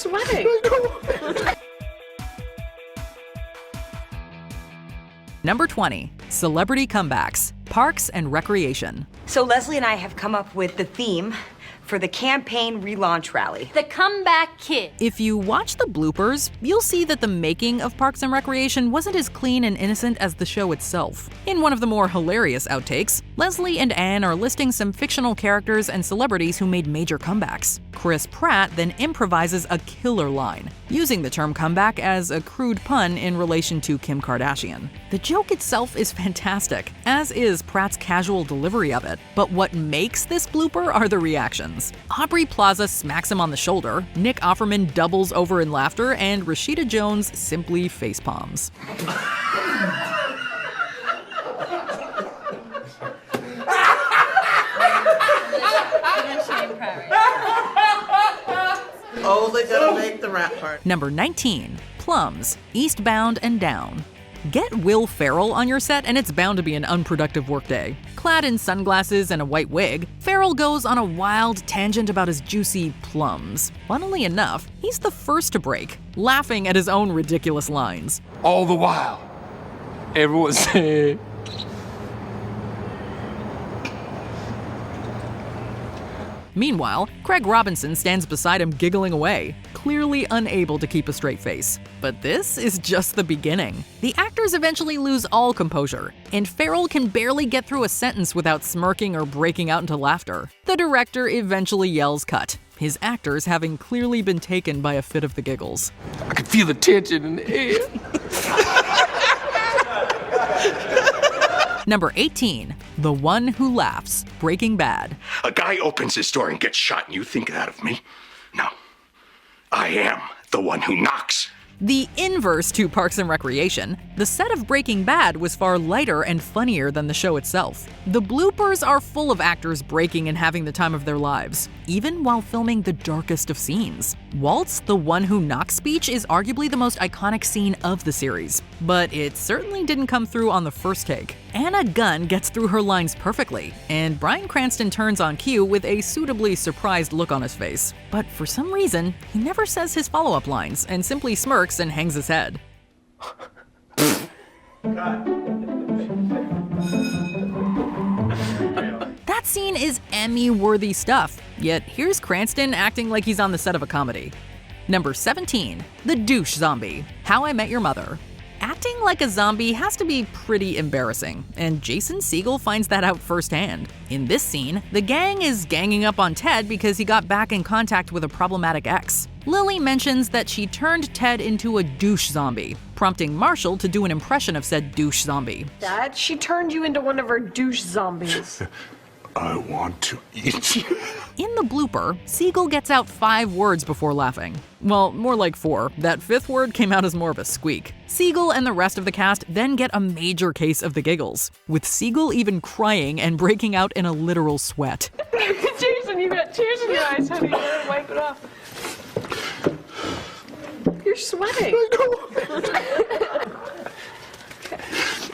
sweating. Number 20, Celebrity Comebacks, Parks and Recreation. So Leslie and I have come up with the theme for the campaign relaunch rally. The Comeback Kid. If you watch the bloopers, you'll see that the making of Parks and Recreation wasn't as clean and innocent as the show itself. In one of the more hilarious outtakes, Leslie and Anne are listing some fictional characters and celebrities who made major comebacks. Chris Pratt then improvises a killer line, using the term comeback as a crude pun in relation to Kim Kardashian. The joke itself is fantastic, as is Pratt's casual delivery of it, but what makes this blooper are the reactions. Aubrey Plaza smacks him on the shoulder, Nick Offerman doubles over in laughter, and Rashida Jones simply facepalms. Oh, they gotta make the rap part. Number 19, Plums, Eastbound and Down. Get Will Ferrell on your set and it's bound to be an unproductive workday. Clad in sunglasses and a white wig, Ferrell goes on a wild tangent about his juicy plums. Funnily enough, he's the first to break, laughing at his own ridiculous lines. All the while, everyone said, Meanwhile, Craig Robinson stands beside him giggling away, clearly unable to keep a straight face. But this is just the beginning. The actors eventually lose all composure, and Ferrell can barely get through a sentence without smirking or breaking out into laughter. The director eventually yells cut, his actors having clearly been taken by a fit of the giggles. I could feel the tension in the air. Number 18, The One Who Laughs, Breaking Bad. A guy opens his door and gets shot and you think that of me? No. I am the one who knocks. The inverse to Parks and Recreation, the set of Breaking Bad was far lighter and funnier than the show itself. The bloopers are full of actors breaking and having the time of their lives, even while filming the darkest of scenes. Walt's The One Who Knocks speech is arguably the most iconic scene of the series, but it certainly didn't come through on the first take. Anna Gunn gets through her lines perfectly, and Bryan Cranston turns on cue with a suitably surprised look on his face. But for some reason, he never says his follow-up lines and simply smirks and hangs his head. That scene is Emmy-worthy stuff, yet here's Cranston acting like he's on the set of a comedy. Number 17, The Douche Zombie, How I Met Your Mother. Acting like a zombie has to be pretty embarrassing, and Jason Segel finds that out firsthand. In this scene, the gang is ganging up on Ted because he got back in contact with a problematic ex. Lily mentions that she turned Ted into a douche zombie, prompting Marshall to do an impression of said douche zombie. Dad, she turned you into one of her douche zombies. I want to eat you. In the blooper, Segel gets out 5 words before laughing. Well, more like 4. That 5th word came out as more of a squeak. Segel and the rest of the cast then get a major case of the giggles, with Segel even crying and breaking out in a literal sweat. Jason, you got tears in your eyes, honey. You gotta wipe it off. You're sweating.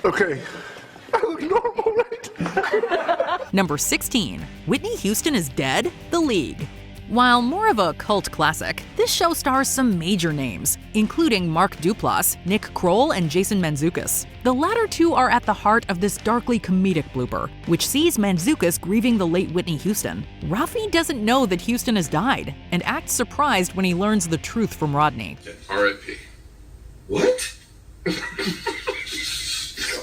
Okay. I look normal, right? Number 16, Whitney Houston is Dead? The League. While more of a cult classic, this show stars some major names, including Mark Duplass, Nick Kroll, and Jason Mantzoukas. The latter two are at the heart of this darkly comedic blooper, which sees Mantzoukas grieving the late Whitney Houston. Rafi doesn't know that Houston has died, and acts surprised when he learns the truth from Rodney. R.I.P. What? Come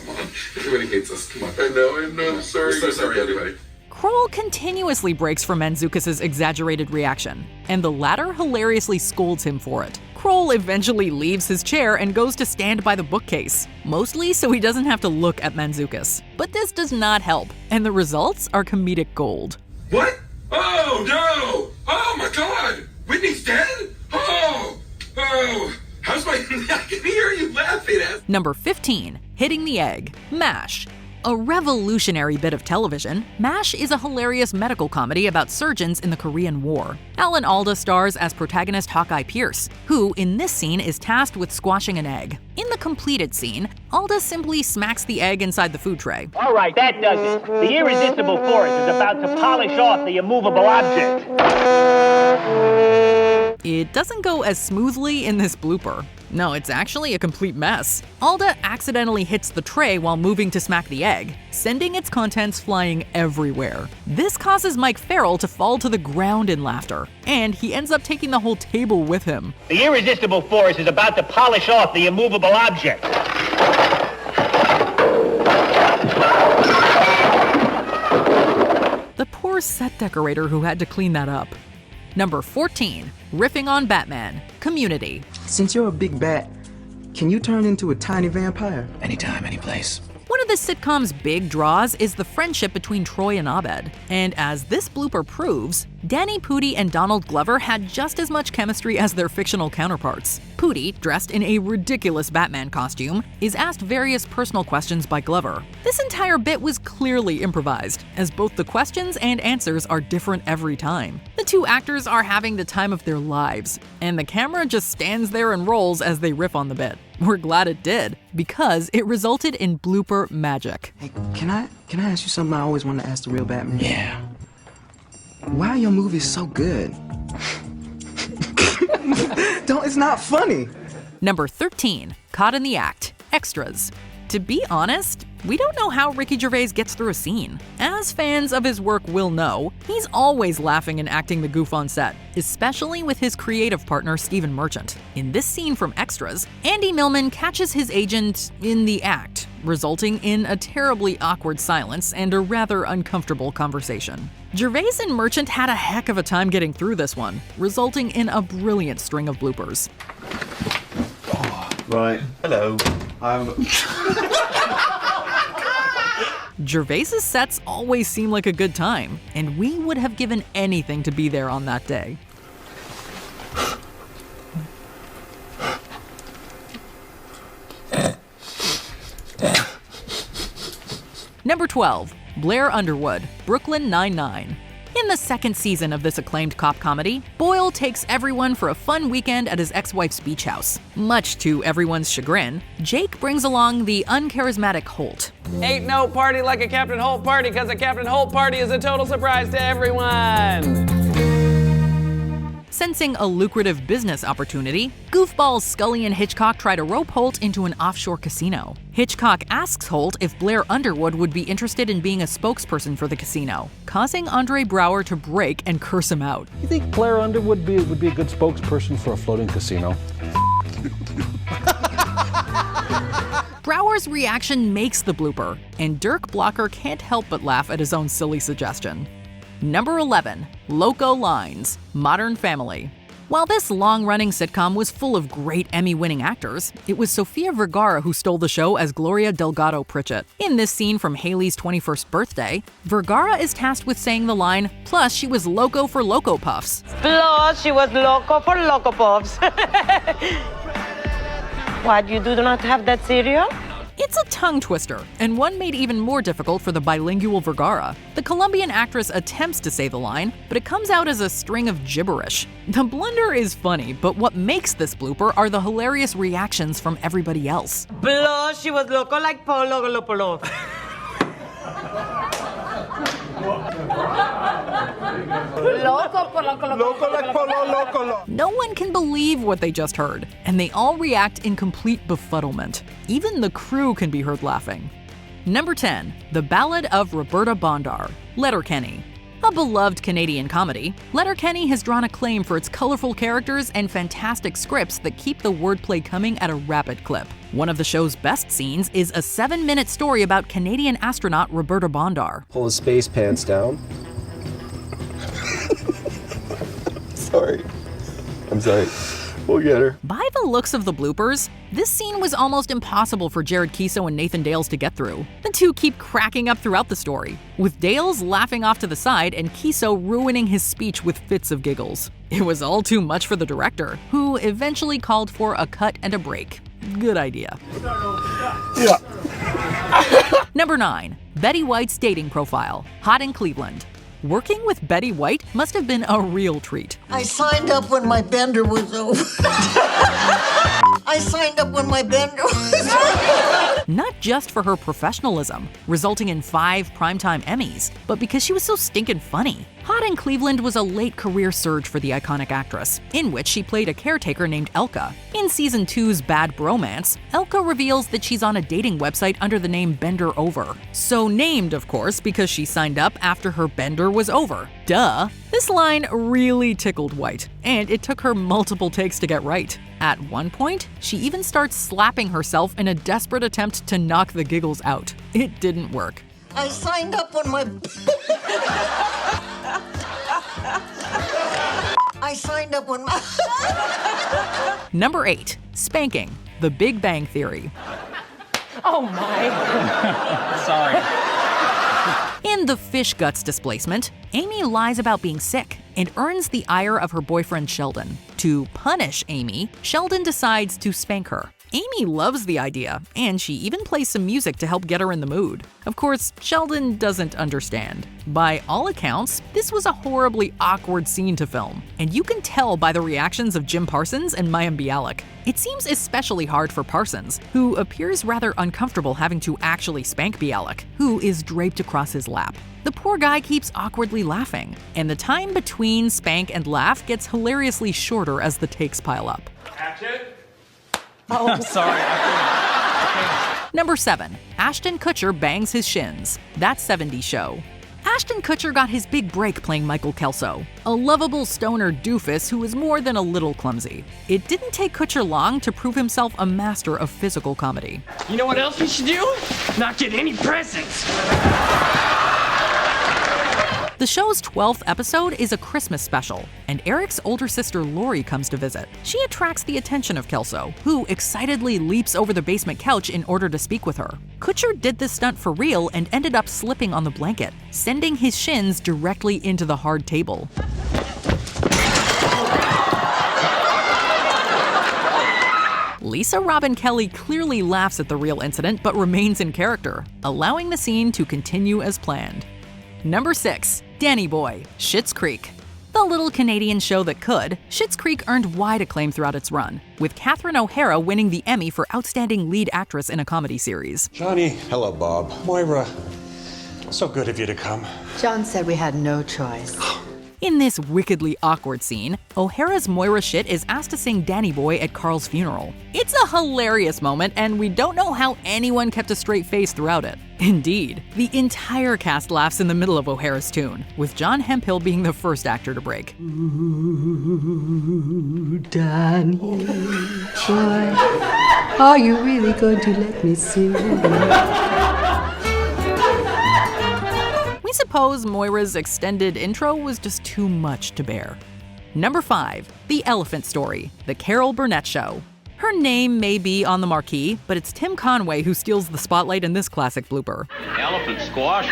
on. Everybody hates us. Come on. I know. Sorry. We're so sorry, everybody. Kroll continuously breaks from Mantzoukas' exaggerated reaction, and the latter hilariously scolds him for it. Kroll eventually leaves his chair and goes to stand by the bookcase, mostly so he doesn't have to look at Mantzoukas. But this does not help, and the results are comedic gold. What? Oh, no! Oh, my God! Whitney's dead? Oh! How's my... I can hear you laughing at... Number 15, Hitting the Egg, MASH. A revolutionary bit of television, MASH is a hilarious medical comedy about surgeons in the Korean War. Alan Alda stars as protagonist Hawkeye Pierce, who, in this scene, is tasked with squashing an egg. In the completed scene, Alda simply smacks the egg inside the food tray. All right, that does it. The irresistible force is about to polish off the immovable object. It doesn't go as smoothly in this blooper. No, it's actually a complete mess. Alda accidentally hits the tray while moving to smack the egg, sending its contents flying everywhere. This causes Mike Farrell to fall to the ground in laughter, and he ends up taking the whole table with him. The irresistible force is about to polish off the immovable object. The poor set decorator who had to clean that up. Number 14, riffing on Batman, Community. Since you're a big bat, can you turn into a tiny vampire? Anytime, anyplace. One of the sitcom's big draws is the friendship between Troy and Abed. And as this blooper proves, Danny Pudi and Donald Glover had just as much chemistry as their fictional counterparts. Pudi, dressed in a ridiculous Batman costume, is asked various personal questions by Glover. This entire bit was clearly improvised, as both the questions and answers are different every time. The two actors are having the time of their lives, and the camera just stands there and rolls as they riff on the bit. We're glad it did, because it resulted in blooper magic. Hey, can I ask you something I always wanted to ask the real Batman? Yeah. Why are your movies so good? It's not funny. Number 13, Caught in the Act, Extras. To be honest, we don't know how Ricky Gervais gets through a scene. As fans of his work will know, he's always laughing and acting the goof on set, especially with his creative partner Stephen Merchant. In this scene from Extras, Andy Millman catches his agent in the act, resulting in a terribly awkward silence and a rather uncomfortable conversation. Gervais and Merchant had a heck of a time getting through this one, resulting in a brilliant string of bloopers. Right. Hello. Gervais's sets always seem like a good time, and we would have given anything to be there on that day. Number 12, Blair Underwood, Brooklyn Nine-Nine. In the second season of this acclaimed cop comedy, Boyle takes everyone for a fun weekend at his ex-wife's beach house. Much to everyone's chagrin, Jake brings along the uncharismatic Holt. Ain't no party like a Captain Holt party, because a Captain Holt party is a total surprise to everyone. Sensing a lucrative business opportunity, goofballs Scully and Hitchcock try to rope Holt into an offshore casino. Hitchcock asks Holt if Blair Underwood would be interested in being a spokesperson for the casino, causing Andre Braugher to break and curse him out. You think Blair Underwood would be a good spokesperson for a floating casino? Braugher's reaction makes the blooper, and Dirk Blocker can't help but laugh at his own silly suggestion. Number 11, Loco Lines, Modern Family. While this long-running sitcom was full of great Emmy-winning actors, it was Sofia Vergara who stole the show as Gloria Delgado Pritchett. In this scene from Haley's 21st birthday, Vergara is tasked with saying the line, "Plus she was loco for Loco Puffs." Plus she was loco for Loco Puffs. What, you do not have that cereal? It's a tongue twister, and one made even more difficult for the bilingual Vergara. The Colombian actress attempts to say the line, but it comes out as a string of gibberish. The blunder is funny, but what makes this blooper are the hilarious reactions from everybody else. Plus she was loco like Polo Lopolo. No one can believe what they just heard, and they all react in complete befuddlement. Even the crew can be heard laughing. Number 10, The Ballad of Roberta Bondar, Letterkenny. A beloved Canadian comedy, Letterkenny has drawn acclaim for its colorful characters and fantastic scripts that keep the wordplay coming at a rapid clip. One of the show's best scenes is a 7-minute story about Canadian astronaut Roberta Bondar. Pull his space pants down. I'm sorry. We'll get her. By the looks of the bloopers, this scene was almost impossible for Jared Keeso and Nathan Dales to get through. The two keep cracking up throughout the story, with Dales laughing off to the side and Keeso ruining his speech with fits of giggles. It was all too much for the director, who eventually called for a cut and a break. Good idea. Yeah. Number 9, Betty White's dating profile, Hot in Cleveland. Working with Betty White must have been a real treat. I signed up when my bender was over. I signed up when my bender was over. not just for her professionalism, resulting in 5 primetime Emmys, but because she was so stinking funny. Hot in Cleveland was a late career surge for the iconic actress, in which she played a caretaker named Elka. In Season 2's Bad Bromance, Elka reveals that she's on a dating website under the name Bender Over. So named, of course, because she signed up after her bender was over. Duh! This line really tickled White, and it took her multiple takes to get right. At one point, she even starts slapping herself in a desperate attempt to knock the giggles out. It didn't work. I signed up when my... I signed up when my... Number 8. Spanking. The Big Bang Theory. Oh my. Sorry. In The Fish Guts Displacement, Amy lies about being sick and earns the ire of her boyfriend Sheldon. To punish Amy, Sheldon decides to spank her. Amy loves the idea, and she even plays some music to help get her in the mood. Of course, Sheldon doesn't understand. By all accounts, this was a horribly awkward scene to film, and you can tell by the reactions of Jim Parsons and Mayim Bialik. It seems especially hard for Parsons, who appears rather uncomfortable having to actually spank Bialik, who is draped across his lap. The poor guy keeps awkwardly laughing, and the time between spank and laugh gets hilariously shorter as the takes pile up. Action. Oh, sorry. Number 7. Ashton Kutcher bangs his shins. That 70s show. Ashton Kutcher got his big break playing Michael Kelso, a lovable stoner doofus who is more than a little clumsy. It didn't take Kutcher long to prove himself a master of physical comedy. You know what else we should do? Not get any presents. The show's 12th episode is a Christmas special, and Eric's older sister Lori comes to visit. She attracts the attention of Kelso, who excitedly leaps over the basement couch in order to speak with her. Kutcher did this stunt for real and ended up slipping on the blanket, sending his shins directly into the hard table. Lisa Robin Kelly clearly laughs at the real incident but remains in character, allowing the scene to continue as planned. Number 6. Danny Boy, Schitt's Creek. The little Canadian show that could, Schitt's Creek earned wide acclaim throughout its run, with Catherine O'Hara winning the Emmy for Outstanding Lead Actress in a Comedy Series. Johnny. Hello, Bob. Moira. So good of you to come. John said we had no choice. In this wickedly awkward scene, O'Hara's Moira Schitt is asked to sing Danny Boy at Carl's funeral. It's a hilarious moment, and we don't know how anyone kept a straight face throughout it. Indeed, the entire cast laughs in the middle of O'Hara's tune, with John Hemphill being the first actor to break. Ooh, Danny Boy, are you really going to let me sing? We suppose Moira's extended intro was just too much to bear. Number 5. The Elephant Story, The Carol Burnett Show. Her name may be on the marquee, but it's Tim Conway who steals the spotlight in this classic blooper. Elephant squash.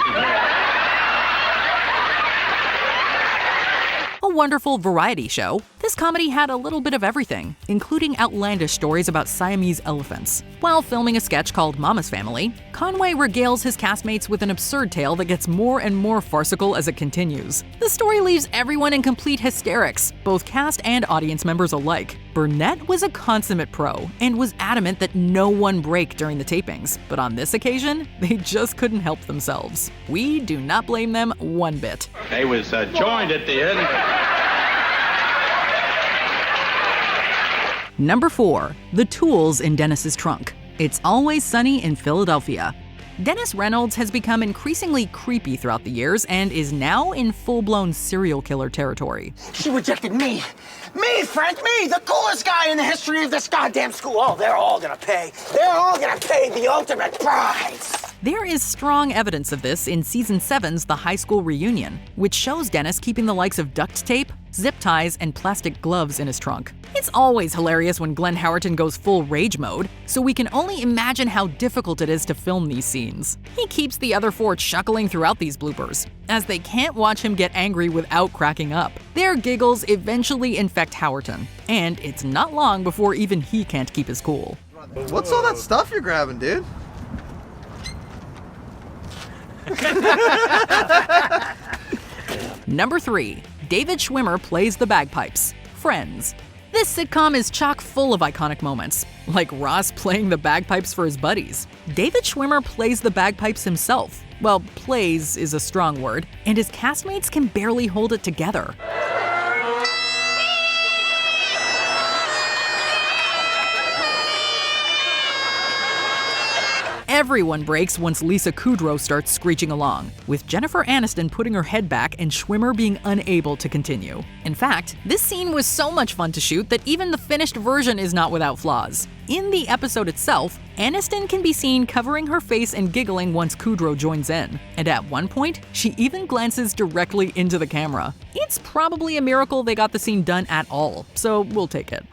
A wonderful variety show, this comedy had a little bit of everything, including outlandish stories about Siamese elephants. While filming a sketch called Mama's Family, Conway regales his castmates with an absurd tale that gets more and more farcical as it continues. The story leaves everyone in complete hysterics, both cast and audience members alike. Burnett was a consummate pro and was adamant that no one break during the tapings, but on this occasion, they just couldn't help themselves. We do not blame them one bit. They was joined at the end. Number 4. The Tools in Dennis's Trunk. It's Always Sunny in Philadelphia. Dennis Reynolds has become increasingly creepy throughout the years and is now in full-blown serial killer territory. She rejected me. Me, Frank, me, the coolest guy in the history of this goddamn school. Oh, they're all gonna pay. They're all gonna pay the ultimate price. There is strong evidence of this in Season 7's The High School Reunion, which shows Dennis keeping the likes of duct tape, zip ties, and plastic gloves in his trunk. It's always hilarious when Glenn Howerton goes full rage mode, so we can only imagine how difficult it is to film these scenes. He keeps the other 4 chuckling throughout these bloopers, as they can't watch him get angry without cracking up. Their giggles eventually infect Howerton, and it's not long before even he can't keep his cool. What's all that stuff you're grabbing, dude? Number 3. David Schwimmer plays the bagpipes. Friends. This sitcom is chock full of iconic moments, like Ross playing the bagpipes for his buddies. David Schwimmer plays the bagpipes himself. Well, plays is a strong word, and his castmates can barely hold it together. Everyone breaks once Lisa Kudrow starts screeching along, with Jennifer Aniston putting her head back and Schwimmer being unable to continue. In fact, this scene was so much fun to shoot that even the finished version is not without flaws. In the episode itself, Aniston can be seen covering her face and giggling once Kudrow joins in, and at one point, she even glances directly into the camera. It's probably a miracle they got the scene done at all, so we'll take it.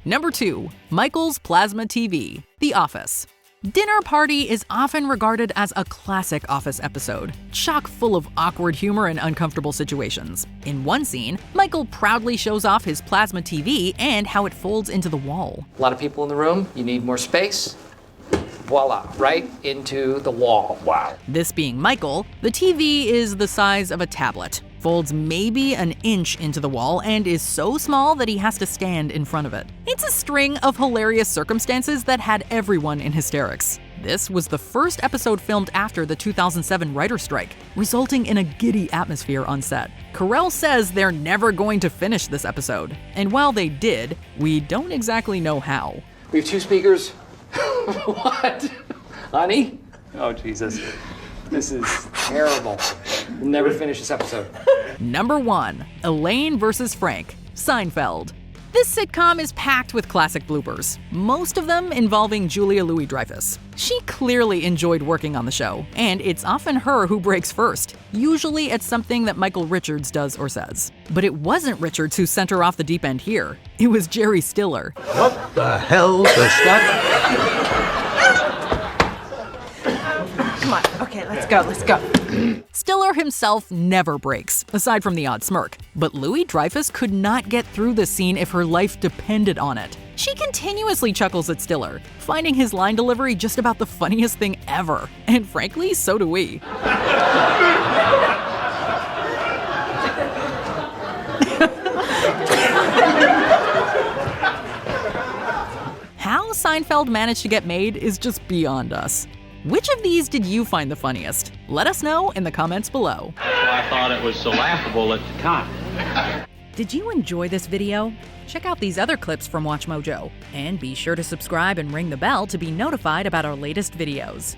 Number 2. Michael's Plasma TV, The Office. Dinner Party is often regarded as a classic Office episode, chock full of awkward humor and uncomfortable situations. In one scene, Michael proudly shows off his plasma TV and how it folds into the wall. A lot of people in the room, you need more space. Voila, right into the wall. Wow. This being Michael, the TV is the size of a tablet, folds maybe an inch into the wall, and is so small that he has to stand in front of it. It's a string of hilarious circumstances that had everyone in hysterics. This was the first episode filmed after the 2007 writer's strike, resulting in a giddy atmosphere on set. Carell says they're never going to finish this episode, and while they did, we don't exactly know how. We have 2 speakers. What? Honey? Oh, Jesus. This is terrible. We'll never finish this episode. Number 1. Elaine vs. Frank, Seinfeld. This sitcom is packed with classic bloopers, most of them involving Julia Louis-Dreyfus. She clearly enjoyed working on the show, and it's often her who breaks first, usually at something that Michael Richards does or says. But it wasn't Richards who sent her off the deep end here. It was Jerry Stiller. What the hell does that? Come on, okay, let's go. Stiller himself never breaks, aside from the odd smirk. But Louis-Dreyfus could not get through this scene if her life depended on it. She continuously chuckles at Stiller, finding his line delivery just about the funniest thing ever. And frankly, so do we. How Seinfeld managed to get made is just beyond us. Which of these did you find the funniest? Let us know in the comments below. Well, I thought it was so laughable at the time. Did you enjoy this video? Check out these other clips from WatchMojo, and be sure to subscribe and ring the bell to be notified about our latest videos.